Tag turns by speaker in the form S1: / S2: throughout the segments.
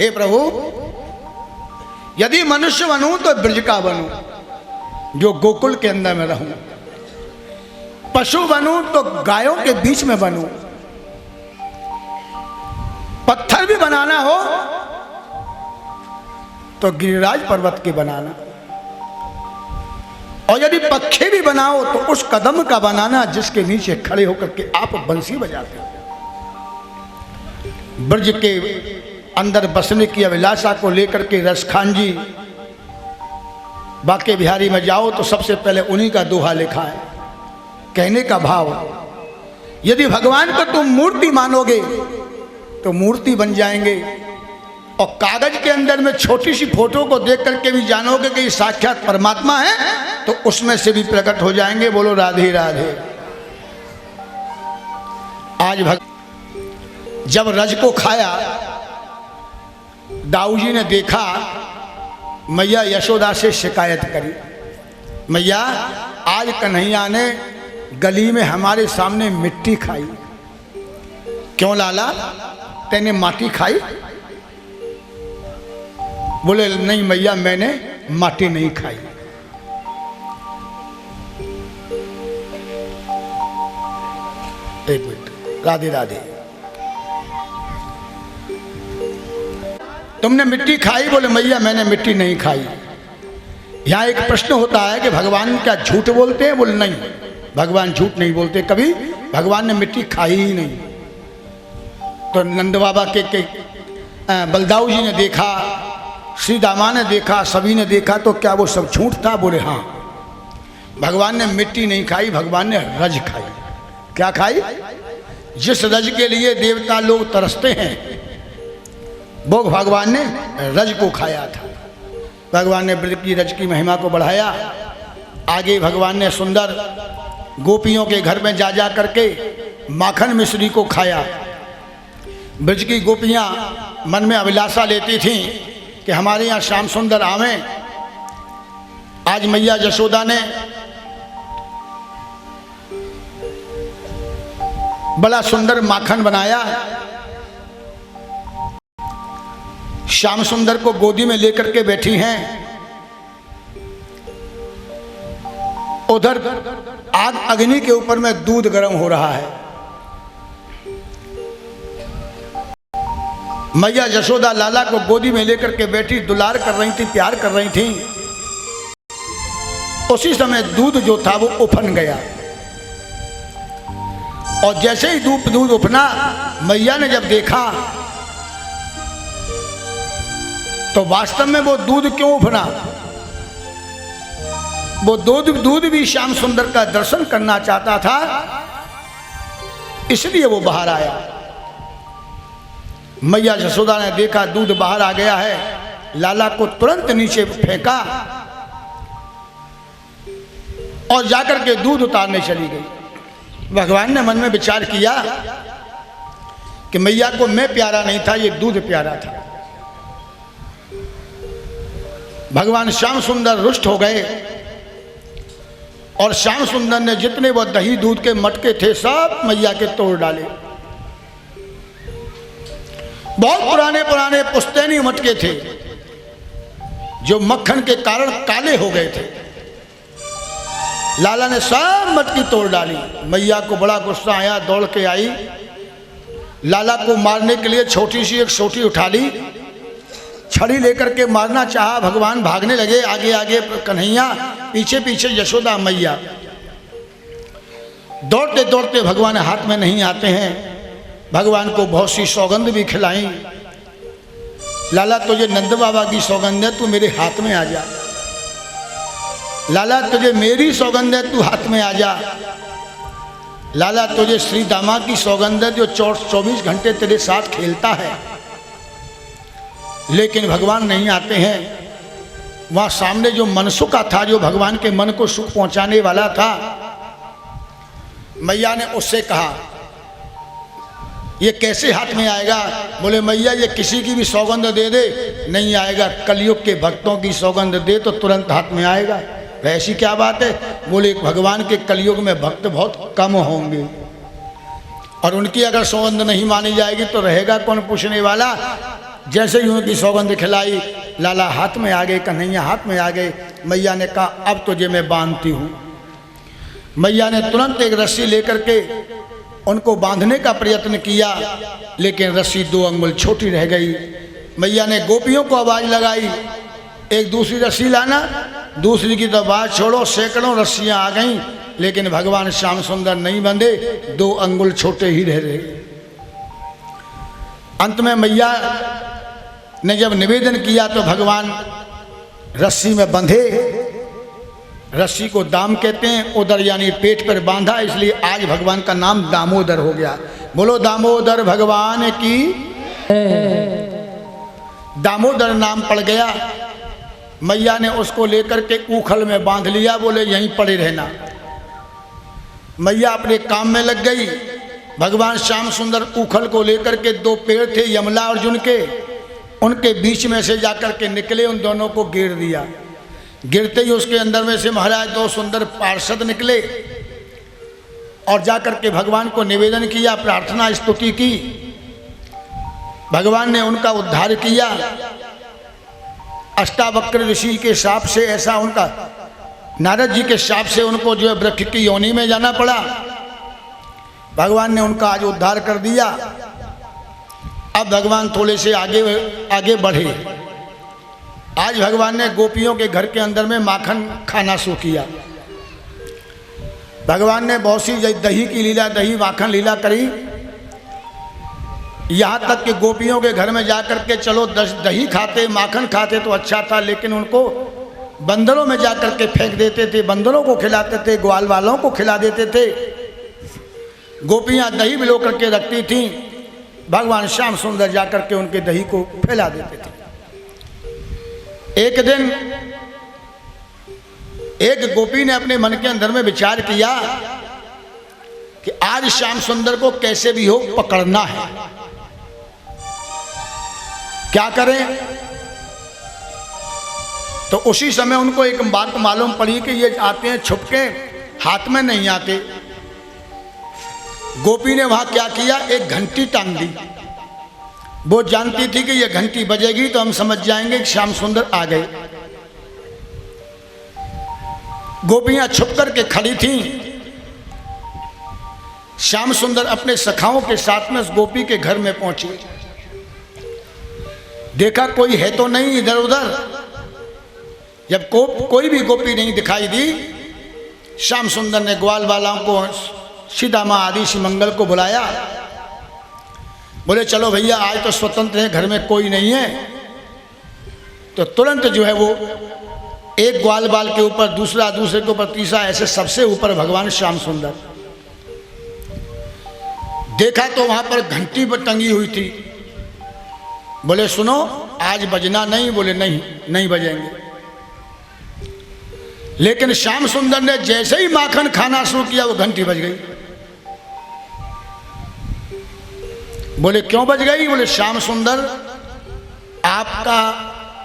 S1: हे प्रभु, यदि मनुष्य बनूं तो ब्रज का बनूं, जो गोकुल के अंदर में रहूं। पशु बनूं तो गायों के बीच में बनूं। पत्थर भी बनाना हो तो गिरिराज पर्वत के बनाना, और यदि पक्षी भी बनाओ तो उस कदम का बनाना जिसके नीचे खड़े होकर के आप बंसी बजाते हो। ब्रज के अंदर बसने की अभिलाषा को लेकर के रसखान जी बांके बिहारी में जाओ तो सबसे पहले उन्हीं का दोहा लिखा है। कहने का भाव, यदि भगवान को तुम मूर्ति मानोगे तो मूर्ति बन जाएंगे, और कागज के अंदर में छोटी सी फोटो को देख करके भी जानोगे कि साक्षात परमात्मा है, तो उसमें से भी प्रकट हो जाएंगे। बोलो राधे राधे। आज जब रज को खाया, दाऊ जी ने देखा, मैया यशोदा से शिकायत करी, मैया आज कन्हैया ने गली में हमारे सामने मिट्टी खाई। क्यों लाला, तेने माटी खाई? बोले नहीं मैया, मैंने माटी नहीं खाई। एक मिनट, राधे राधे। तुमने मिट्टी खाई? बोले मैया मैंने मिट्टी नहीं खाई। यहाँ एक प्रश्न होता है कि भगवान क्या झूठ बोलते हैं? बोले नहीं, भगवान झूठ नहीं बोलते, कभी भगवान ने मिट्टी खाई ही नहीं। तो नंद बाबा के बलदाऊ जी ने देखा, श्री दामा ने देखा, सभी ने देखा, तो क्या वो सब झूठ था? बोले हाँ, भगवान ने मिट्टी नहीं खाई, भगवान ने रज खाई। क्या खाई? जिस रज के लिए देवता लोग तरसते हैं, वो भगवान ने रज को खाया था। भगवान ने ब्रज की रज की महिमा को बढ़ाया। आगे भगवान ने सुंदर गोपियों के घर में जा करके माखन मिश्री को खाया। ब्रज की गोपियां मन में अभिलाषा लेती थीं कि हमारे यहाँ श्याम सुंदर आवें। आज मैया यशोदा ने बड़ा सुंदर माखन बनाया, श्याम सुंदर को गोदी में लेकर के बैठी हैं। उधर आग अग्नि के ऊपर में दूध गर्म हो रहा है। मैया यशोदा लाला को गोदी में लेकर के बैठी, दुलार कर रही थी, प्यार कर रही थी। उसी समय दूध जो था वो उफन गया, और जैसे ही दूध उफना, मैया ने जब देखा तो वास्तव में वो दूध क्यों उफना? वो दूध भी श्याम सुंदर का दर्शन करना चाहता था, इसलिए वो बाहर आया। मैया यशोदा ने देखा दूध बाहर आ गया है, लाला को तुरंत नीचे फेंका और जाकर के दूध उतारने चली गई। भगवान ने मन में विचार किया कि मैया को मैं प्यारा नहीं था, ये दूध प्यारा था। भगवान श्याम सुंदर रुष्ट हो गए, और श्याम सुंदर ने जितने वो दही दूध के मटके थे सब मैया के तोड़ डाले। बहुत पुराने पुराने पुश्तैनी मटके थे जो मक्खन के कारण काले हो गए थे। लाला ने सब मटकी तोड़ डाली। मैया को बड़ा गुस्सा आया, दौड़ के आई, लाला को मारने के लिए छोटी सी एक सोटी उठा ली, छड़ी लेकर के मारना चाहा। भगवान भागने लगे, आगे आगे कन्हैया, पीछे पीछे यशोदा मैया। दौड़ते दौड़ते भगवान हाथ में नहीं आते हैं। भगवान को बहुत सी सौगंध भी खिलाई। लाला तुझे नंद बाबा की सौगंध है, तू मेरे हाथ में आ जा। लाला तुझे मेरी सौगंध है, तू हाथ में आ जा। लाला तुझे श्री दामा की सौगंध है, जो 24 घंटे तेरे साथ खेलता है। लेकिन भगवान नहीं आते हैं। वहां सामने जो मनसुखा था, जो भगवान के मन को सुख पहुंचाने वाला था, मैया ने उससे कहा ये कैसे हाथ में आएगा? बोले मैया ये किसी की भी सौगंध दे दे, नहीं आएगा। कलयुग के भक्तों की सौगंध दे तो तुरंत हाथ में आएगा। ऐसी क्या बात है? बोले भगवान के कलयुग में भक्त बहुत कम होंगे, और उनकी अगर सौगंध नहीं मानी जाएगी तो रहेगा कौन पूछने वाला। जैसे ही उनकी सौगंध खिलाई, लाला हाथ में आ गए, कन्हैया हाथ में आ गए। मैया ने कहा अब तुझे मैं बांधती हूँ। मैया ने तुरंत एक रस्सी लेकर के उनको बांधने का प्रयत्न किया, लेकिन रस्सी 2 अंगुल छोटी रह गई। मैया ने गोपियों को आवाज़ लगाई, एक दूसरी रस्सी लाना। दूसरी की तो बात छोड़ो, सैकड़ों रस्सियाँ आ गईं, लेकिन भगवान श्याम सुंदर नहीं बंधे, 2 अंगुल छोटे ही रह रहे। अंत में मैया ने जब निवेदन किया तो भगवान रस्सी में बंधे। रस्सी को दाम कहते हैं, उदर यानी पेट पर बांधा, इसलिए आज भगवान का नाम दामोदर हो गया। बोलो दामोदर भगवान की। दामोदर नाम पड़ गया। मैया ने उसको लेकर के ऊखल में बांध लिया, बोले यहीं पड़े रहना। मैया अपने काम में लग गई। भगवान श्याम सुंदर ऊखल को लेकर के 2 पेड़ थे यमला अर्जुन के, उनके बीच में से जाकर के निकले, उन दोनों को गिर दिया। गिरते ही उसके अंदर में से महाराज 2 सुंदर पार्षद निकले और जाकर के भगवान को निवेदन किया, प्रार्थना स्तुति की। भगवान ने उनका उद्धार किया। अष्टावक्र ऋषि के शाप से, ऐसा उनका नारद जी के शाप से उनको जो है वृक्ष की योनि में जाना पड़ा। भगवान ने उनका आज उद्धार कर दिया। अब भगवान थोड़े से आगे बढ़े। आज भगवान ने गोपियों के घर के अंदर में माखन खाना शुरू किया। भगवान ने बहुत सी दही की लीला, दही माखन लीला करी। यहाँ तक कि गोपियों के घर में जाकर के चलो दही खाते, माखन खाते तो अच्छा था, लेकिन उनको बंदरों में जाकर के फेंक देते थे, बंदरों को खिलाते थे, ग्वाल वालों को खिला देते थे। गोपियाँ दही बिलो करके रखती थीं, भगवान श्याम सुंदर जाकर के उनके दही को फैला देते थे। एक दिन एक गोपी ने अपने मन के अंदर में विचार किया कि आज श्याम सुंदर को कैसे भी हो पकड़ना है, क्या करें। तो उसी समय उनको एक बात मालूम पड़ी कि ये आते हैं छुपके, हाथ में नहीं आते। गोपी ने वहां क्या किया, एक घंटी टांग दी। वो जानती थी कि ये घंटी बजेगी तो हम समझ जाएंगे कि श्याम सुंदर आ गए। गोपियां छुप करके खड़ी थीं। श्याम सुंदर अपने सखाओं के साथ में उस गोपी के घर में पहुंचे। देखा कोई है तो नहीं इधर उधर। जब कोई भी गोपी नहीं दिखाई दी, श्याम सुंदर ने ग्वाल वालों को, सीतामा आदि मंगल को बुलाया। बोले चलो भैया आज तो स्वतंत्र है, घर में कोई नहीं है। तो तुरंत जो है वो एक ग्वाल बाल के ऊपर दूसरा, दूसरे के ऊपर तीसरा, ऐसे सबसे ऊपर भगवान श्याम सुंदर। देखा तो वहां पर घंटी पर टंगी हुई थी। बोले सुनो आज बजना नहीं। बोले नहीं बजेंगे। लेकिन श्याम सुंदर ने जैसे ही माखन खाना शुरू किया वो घंटी बज गई। बोले क्यों बज गई? बोले श्याम सुंदर आपका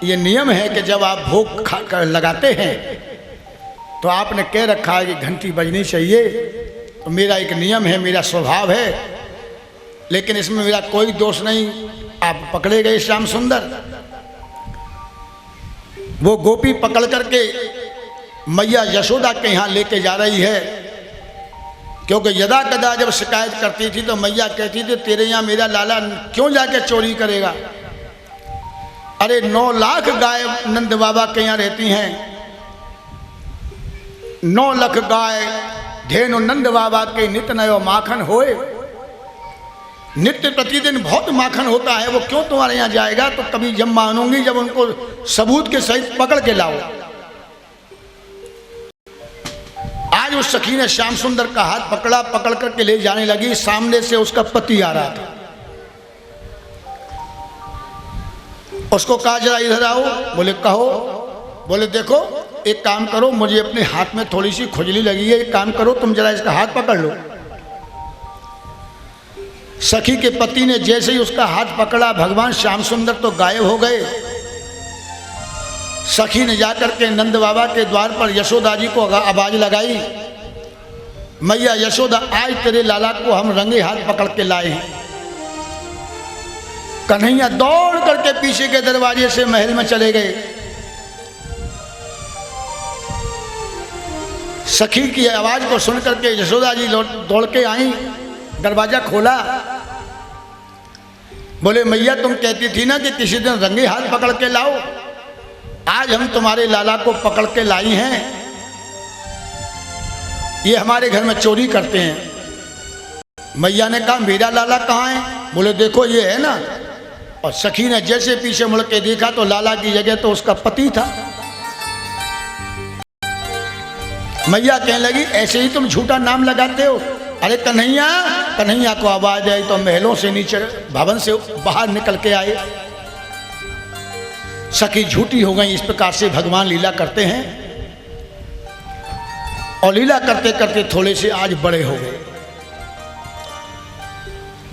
S1: ये नियम है कि जब आप भोग लगाते हैं तो आपने कह रखा है कि घंटी बजनी चाहिए। तो मेरा एक नियम है, मेरा स्वभाव है, लेकिन इसमें मेरा कोई दोष नहीं। आप पकड़े गए श्याम सुंदर। वो गोपी पकड़ करके मैया यशोदा के यहाँ लेके जा रही है, क्योंकि यदा कदा जब शिकायत करती थी तो मैया कहती थी तेरे यहाँ मेरा लाला क्यों जाके चोरी करेगा। अरे 9 लाख गाय नंद बाबा के यहाँ रहती हैं। 9 लाख गाय धेनु नंद बाबा के नित्य नयो माखन होए। नित्य प्रतिदिन बहुत माखन होता है, वो क्यों तुम्हारे यहाँ जाएगा। तो कभी जब मानूंगी जब उनको सबूत के सहित पकड़ के लाओ। आज उस सखी ने श्याम सुंदर का हाथ पकड़ा, पकड़ करके ले जाने लगी। सामने से उसका पति आ रहा था। उसको कहा जरा इधर आओ। बोले कहो। बोले देखो एक काम करो, मुझे अपने हाथ में थोड़ी सी खुजली लगी है, एक काम करो तुम जरा इसका हाथ पकड़ लो। सखी के पति ने जैसे ही उसका हाथ पकड़ा, भगवान श्याम सुंदर तो गायब हो गए। सखी ने जाकर के नंद बाबा के द्वार पर यशोदा जी को आवाज लगाई, मैया यशोदा आज तेरे लाला को हम रंगे हाथ पकड़ के लाए हैं। कन्हैया दौड़ करके पीछे के दरवाजे से महल में चले गए। सखी की आवाज को सुन करके यशोदा जी दौड़ के आई, दरवाजा खोला। बोले मैया तुम कहती थी ना कि किसी दिन रंगे हाथ पकड़ के लाओ, आज हम तुम्हारे लाला को पकड़ के लाई हैं, ये हमारे घर में चोरी करते हैं। मैया ने कहा मेरा लाला कहाँ है? बोले देखो ये है ना। और सखी ने जैसे पीछे मुड़ के देखा तो लाला की जगह तो उसका पति था। मैया कहने लगी ऐसे ही तुम झूठा नाम लगाते हो। अरे कन्हैया, कन्हैया को आवाज आई तो महलों से नीचे भवन से बाहर निकल के आए। सखी झूठी हो गई। इस प्रकार से भगवान लीला करते हैं और लीला करते करते थोड़े से आज बड़े हो गए।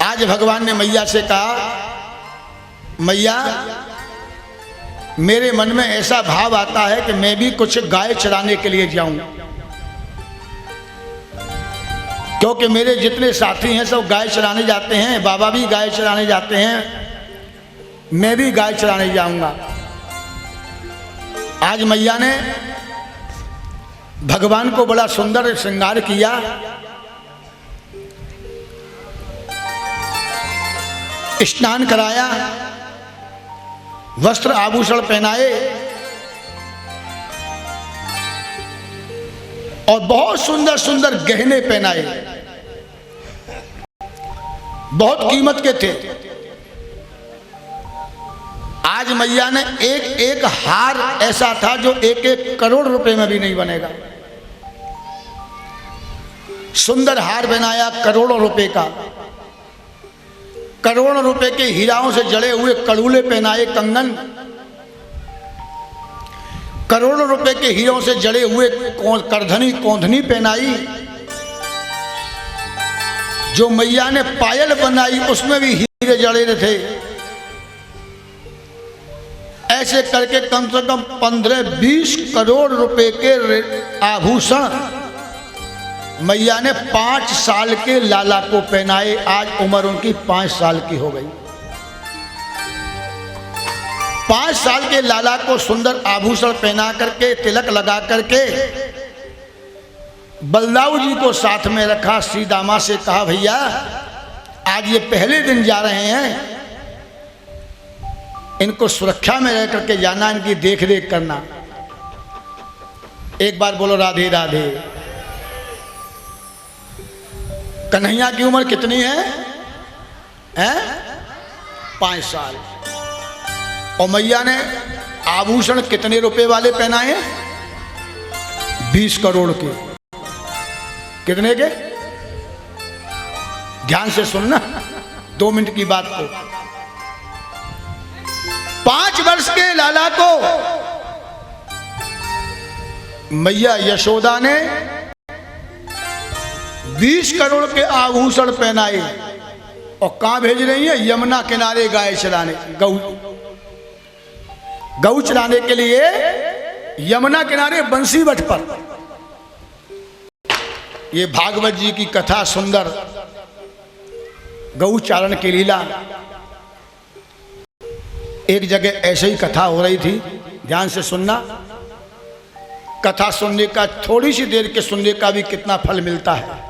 S1: आज भगवान ने मैया से कहा मैया मेरे मन में ऐसा भाव आता है कि मैं भी कुछ गाय चराने के लिए जाऊं, क्योंकि मेरे जितने साथी हैं सब गाय चराने जाते हैं, बाबा भी गाय चराने जाते हैं, मैं भी गाय चराने जाऊंगा। आज मैया ने भगवान को बड़ा सुंदर श्रृंगार किया। स्नान कराया, वस्त्र आभूषण पहनाए और बहुत सुंदर सुंदर गहने पहनाए, बहुत कीमत के थे। आज मैया ने एक एक हार ऐसा था जो 1-1 करोड़ रुपए में भी नहीं बनेगा। सुंदर हार बनाया करोड़ों रुपए का, करोड़ों रुपए के हीराओं से जड़े हुए कड़ूले पहनाए, कंगन, करोड़ों रुपए के हीरों से जड़े हुए करधनी कोंधनी पहनाई। जो मैया ने पायल बनाई उसमें भी हीरे जड़े थे। ऐसे करके कम से कम 15-20 करोड़ रुपए के आभूषण मैया ने 5 साल के लाला को पहनाए। आज उम्र उनकी 5 साल की हो गई। 5 साल के लाला को सुंदर आभूषण पहना करके, तिलक लगा करके बलदाऊ जी को साथ में रखा। श्री दामा से कहा भैया आज ये पहले दिन जा रहे हैं, इनको सुरक्षा में रह करके जाना, इनकी देख रेख करना। एक बार बोलो राधे राधे। कन्हैया की उम्र कितनी है? 5 साल। और मैया ने आभूषण कितने रुपए वाले पहनाए? 20 करोड़ के। कितने के? ध्यान से सुनना, 2 मिनट की बात को। 5 वर्ष के लाला को मैया यशोदा ने 20 करोड़ के आभूषण पहनाए। और कहां भेज रही है? यमुना किनारे गाय चराने, गऊ चराने के लिए यमुना किनारे बंसीवट पर। ये भागवत जी की कथा सुंदर, गऊ चारण की लीला। एक जगह ऐसे ही कथा हो रही थी, ध्यान से सुनना। कथा सुनने का, थोड़ी सी देर के सुनने का भी कितना फल मिलता है।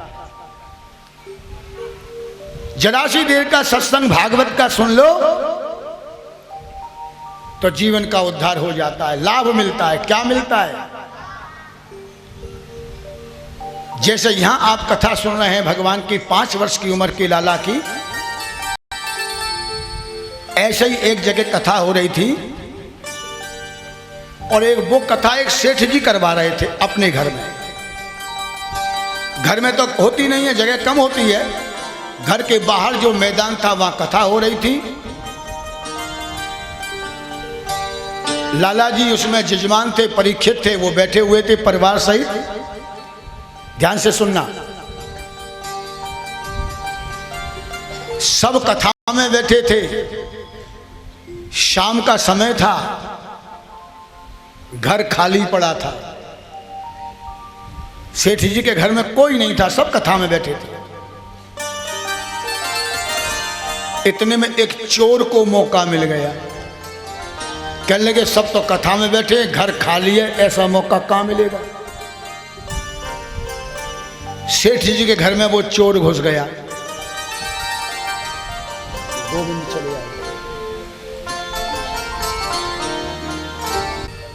S1: जरा सी देर का सत्संग भागवत का सुन लो तो जीवन का उद्धार हो जाता है, लाभ मिलता है। क्या मिलता है? जैसे यहां आप कथा सुन रहे हैं भगवान की 5 वर्ष की उम्र के लाला की, ऐसे ही एक जगह कथा हो रही थी। और वो कथा एक सेठ जी करवा रहे थे अपने घर में। घर में तो होती नहीं है, जगह कम होती है। घर के बाहर जो मैदान था वहां कथा हो रही थी। लाला जी उसमें जजमान थे, परीक्षित थे, वो बैठे हुए थे परिवार सहित। ध्यान से सुनना, सब कथा में बैठे थे। शाम का समय था, घर खाली पड़ा था। सेठ जी के घर में कोई नहीं था, सब कथा में बैठे थे। इतने में एक चोर को मौका मिल गया। कहने लगे सब तो कथा में बैठे, घर खाली है, ऐसा मौका कहाँ मिलेगा। सेठ जी के घर में वो चोर घुस गया। गोविंद चले आए।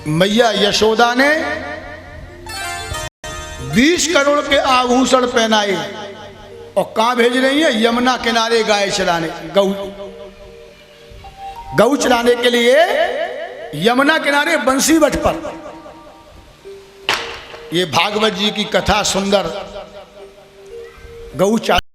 S1: मैया यशोदा ने 20 करोड़ के आभूषण पहनाए और कहां भेज रही है? यमुना किनारे गाय चराने, गऊ चराने के लिए यमुना किनारे बंसी बट पर। ये भागवत जी की कथा सुंदर। गऊ